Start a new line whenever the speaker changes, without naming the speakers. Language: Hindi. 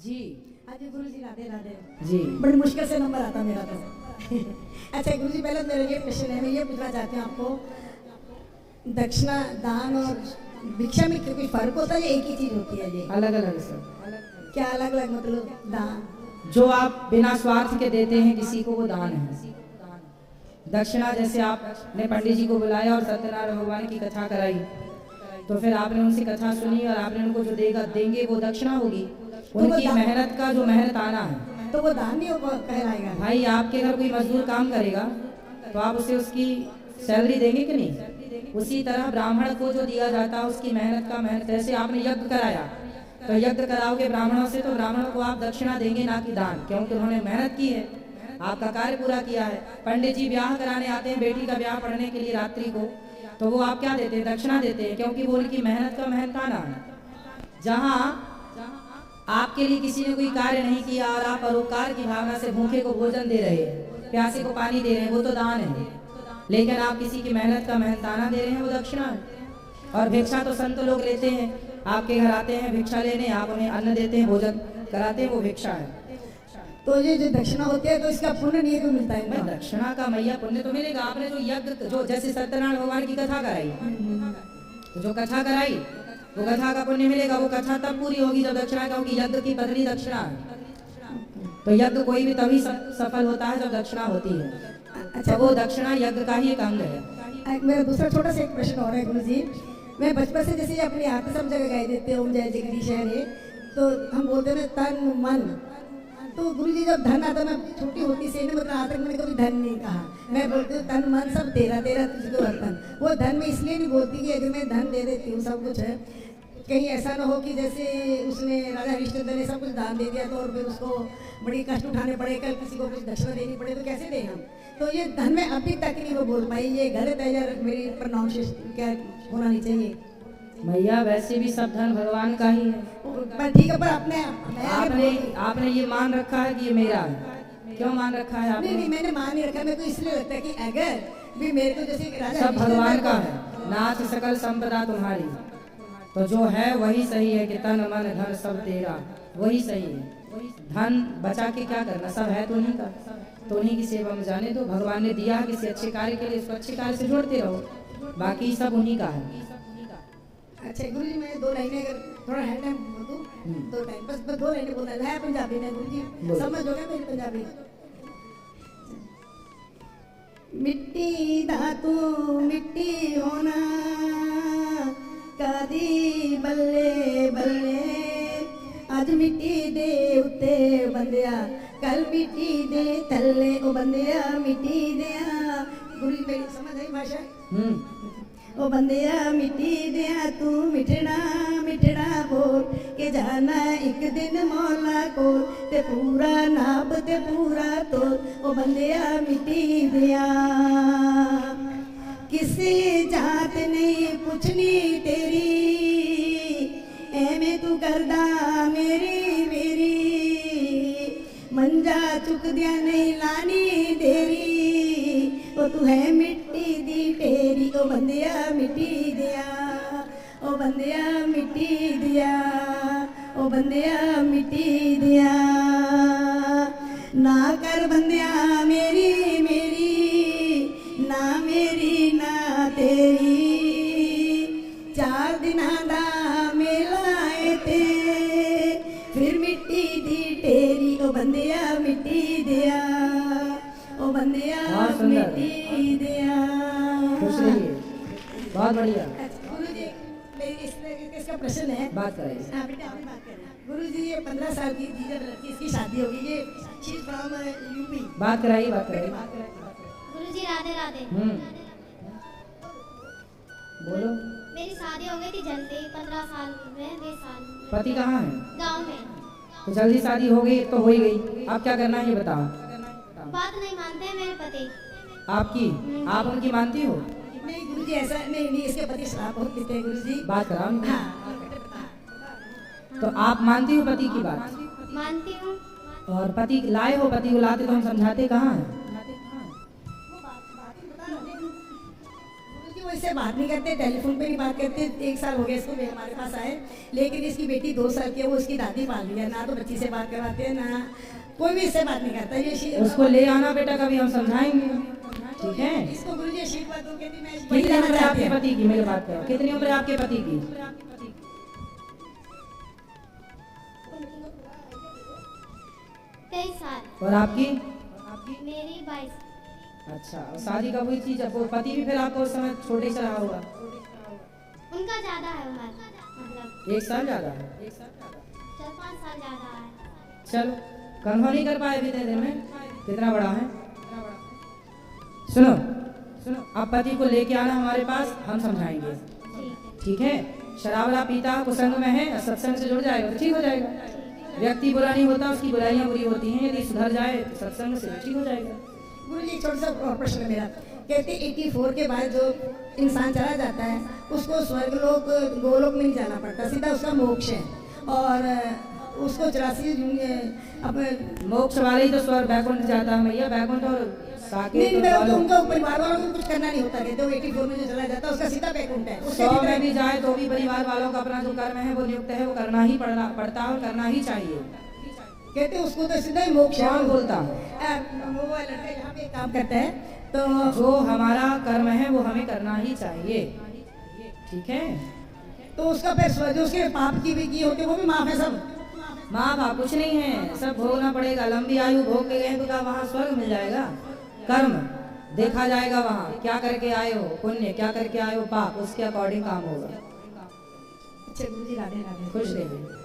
जी।
हाँ जी गुरु जी, राधे राधे
जी।
बड़ी मुश्किल से नंबर आता मेरा तो। अच्छा गुरु जी, पहले मेरा ये प्रश्न है, मैं ये पूछना चाहती हूँ आपको, दक्षिणा दान और भिक्षा में कोई फर्क होता है या एक ही चीज होती है? ये
अलग अलग सर।
क्या अलग अलग मतलब? दान
जो आप बिना स्वार्थ के देते हैं किसी को, वो दान है। दक्षिणा जैसे आपने पंडित जी को बुलाया और सत्यनारायण भगवान की कथा कराई, तो फिर आपने उनसे कथा सुनी और आपने उनको जो देगा देंगे वो दक्षिणा होगी। उनकी मेहनत का जो मेहनत आना है,
तो वो दान नहीं कहलाएगा?
भाई आपके घर कोई मजदूर काम करेगा तो आप उसे उसकी सैलरी देंगे कि नहीं? उसी तरह ब्राह्मण को जो दिया जाता है उसकी मेहनत का मेहनत। जैसे आपने यज्ञ कराया तो यज्ञ कराओगे ब्राह्मणों से, तो ब्राह्मणों को आप दक्षिणा देंगे ना कि दान, क्योंकि उन्होंने मेहनत की है, आपका कार्य पूरा किया है। पंडित जी ब्याह कराने आते हैं बेटी का ब्याह पढ़ने के लिए रात्रि को, तो वो आप क्या देते हैं? दक्षिणा देते हैं, क्योंकि वो उनकी मेहनत का मेहनताना है। जहाँ आपके लिए किसी ने कोई कार्य नहीं किया और आप परोपकार की भावना से भूखे को भोजन दे रहे हैं, प्यासे को पानी दे रहे हैं, वो तो दान है। लेकिन आप किसी की मेहनत का मेहनताना दे रहे हैं, वो दक्षिणा है। और भिक्षा तो संत लोग लेते हैं, आपके घर आते हैं भिक्षा लेने, आप उन्हें अन्न देते हैं, भोजन कराते हैं, वो भिक्षा है।
तो ये जो दक्षिणा होती है तो इसका पुण्य नहीं तो मिलता है?
दक्षिणा का मैया पुण्य तो मिलेगा। आपने जो यज्ञ, जो जैसे सत्यनारायण भगवान की कथा कराई, तो जो कथा कराई वो कथा का पुण्य मिलेगा। वो कथा तब पूरी होगी जब दक्षिणा, क्योंकि यज्ञ की पत्नी दक्षिणा है। तो यज्ञ कोई भी तभी सफल होता है जब दक्षिणा होती है। अच्छा, वो दक्षिणा यज्ञ का ही एक अंग है।
मेरा दूसरा छोटा सा एक प्रश्न और है गुरु जी, मैं बचपन से जैसे अपने हाथ सब जगह गाय देते हो जय जगदीश हरे, तो हम बोलते हैं तन मन, तो गुरु जी जब धन आता, मैं छोटी होती से मतलब आज तक मैंने कभी धन नहीं कहा, मैं बोलती हूँ तन मन सब तेरा तेरा तुझको अर्पण। वो धन में इसलिए नहीं बोलती कि अगर मैं धन दे देती हूँ सब कुछ है, कहीं ऐसा ना हो कि जैसे उसने राजा हरिश्चंद्र ने सब कुछ दान दे दिया तो और फिर उसको बड़ी कष्ट उठाने पड़े, कल किसी को कुछ दक्षिणा देनी पड़े तो कैसे दें हम? तो ये धन में अभी तक नहीं वो बोल पाई, ये गलत है या मेरी प्रोनाउंसिएशन क्या होना नहीं चाहिए?
मैया वैसे भी सब धन भगवान का ही है,
पर ठीक है, पर
आपने ये मान रखा है कि ये मेरा है। क्यों मान रखा है आपने?
नहीं मैंने मान नहीं रखा, मेरे को इसलिए लगता है कि अगर भी मेरे को जैसे राजा
सब भगवान का है, नाथ सकल संपदा तुम्हारी, तो जो है वही सही है कि तन मन धन सब तेरा, वही सही है। धन बचा के क्या करना, सब है तो नहीं का, तो उन्हीं की सेवा में जाने दो। भगवान ने दिया किसी अच्छे कार्य के लिए, उसको अच्छे कार्य से जोड़ते रहो, बाकी सब उन्हीं का है।
अच्छा गुरु जी, मैं दो लाइनें अगर थोड़ा है टाइम बोल दूं, दो टाइम बस दो लाइनें बोलना है पंजाबी में गुरु जी, समझ हो गया मेरी पंजाबी? मिट्टी दा तू मिट्टी होना कदी बल्ले बल्ले, आज मिट्टी दे उत्ते बंदिया कल मिट्टी दे थल्ले, ओ बंदिया मिट्टी दिया। गुरु जी मेरी समझ आई भाषा? ओ बंदिया मिट्टी दिया तू मिठड़ा मिठड़ा बोल के जाना एक दिन मौला कोल, ते पूरा नाप ते पूरा तोल, ओ बंदिया मिट्टी दिया। किसी जात नहीं पुछनी तेरी, एवें तू करदा मेरी मेरी, मंजा चुक दिया नहीं लानी देरी, ओ तू है मिट्टी दी ढेरी, ओ बंदिया मिट्टी दिया, ओ बंदिया मिट्टी दिया, ओ बंदिया मिट्टी दिया। ना कर बंदिया मेरी मेरी, ना मेरी ना तेरी, चार दिना दा मेला आए थे फिर मिट्टी दी ढेरी, ओ बंदिया मिट्टी दिया, ओ बंदिया मिट्टी दिया।
खुश रहिए, बहुत बढ़िया।
गुरु जी इसका प्रश्न है,
बात करें।
हाँ बेटा आप बात करें। गुरु जी ये 15 साल की लड़की, इसकी शादी होगी, ये शी इज फ्रॉम यूपी।
बात कराइए, बात कराइए।
गुरु जी राधे राधे।
बोलो।
मेरी शादी हो गई थी जल्दी 15 साल में, 20 साल में।
पति कहाँ है?
गांव में।
तो जल्दी शादी हो गई तो हो ही गई, अब क्या करना है ये बताओ।
बात नहीं मानते मेरे पति।
आपकी? आप उनकी मानती हो?
नहीं गुरु जी ऐसा नहीं, इसके पति शराब बहुत पीते हैं गुरु जी।
बात कराओ।
हाँ।
तो आप मानती हो पति की बात?
मानती हूँ।
और पति लाए हो, पति को लाते तो हम समझाते कहाँ हैं?
गुरु जी वो इसको इससे बात नहीं करते, टेलीफोन पे नहीं बात करते। 1 साल हो गया इसको भी हमारे पास आए, लेकिन इसकी बेटी 2 साल की है, वो उसकी दादी पाल रही है, ना तो बच्ची से बात करवाते हैं, ना कोई भी इससे बात नहीं करता। ये
उसको ले आना बेटा, कभी हम समझाएंगे, ठीक है।
इसको गुरुजी आशीर्वाद दो, कहती मैं
कितनी उम्र है आपके पति की, मेरे बात करो, कितनी उम्र है आपके पति की?
23 साल।
और आपकी?
मेरी 22।
अच्छा, शादी कब हुई थी? जब वो पति भी फिर आपको उस समय छोटे से रहा होगा?
उनका ज्यादा है उम्र, मतलब
1 साल ज्यादा है।
4-5 साल ज्यादा है।
चलो, कंफर्म नहीं कर पाए अभी इतने दिन में, कितना बड़ा है? सुनो सुनो, आप पति को लेके आना हमारे पास, हम समझाएंगे, ठीक है। शराब पीता कुसंग में है, सत्संग से जुड़ जाएगा तो ठीक हो जाएगा। व्यक्ति बुरा नहीं होता, उसकी बुराइयां बुरी होती हैं, यदि सुधर जाए तो सत्संग से ठीक हो जाएगा।
गुरुजी एक छोटा सा और प्रश्न है मेरा, कहते 84 के बाद जो इंसान चला जाता है उसको स्वर्ग लोक गोलोक में नहीं जाना पड़ता, सीधा उसका मोक्ष है, और उसको 84 अब
मोक्ष वाले ही तो स्वर्ग बैकुंठ जाता है भैया, बैकुंठ और साकेत
तो उनका परिवार वालों को कुछ करना नहीं होता, कहते वो 84 में जो चला जाता है उसका सीधा बैकुंठ है।
100 में भी जाए तो भी परिवार वालों का अपना जो कर्म है वो नियुक्त है, वो करना ही पड़ता है और करना ही चाहिए।
कहते उसको तो सीधा ही मोक्ष है।
कौन बोलता है?
वो लड़का यहाँ पे काम करता है, तो
जो हमारा कर्म है वो हमें करना ही चाहिए, ठीक है।
तो उसका फिर जो उसके पाप की भी की होती है वो भी माफ है सब?
माँ बाप कुछ नहीं है, सब भोगना पड़ेगा। लंबी आयु भोग के गए तो क्या वहाँ स्वर्ग मिल जाएगा? कर्म देखा जाएगा, वहाँ क्या करके आए हो पुण्य, क्या करके आए हो पाप, उसके अकॉर्डिंग काम होगा।
अच्छा गुरुजी, राधे राधे।
खुश रहिए।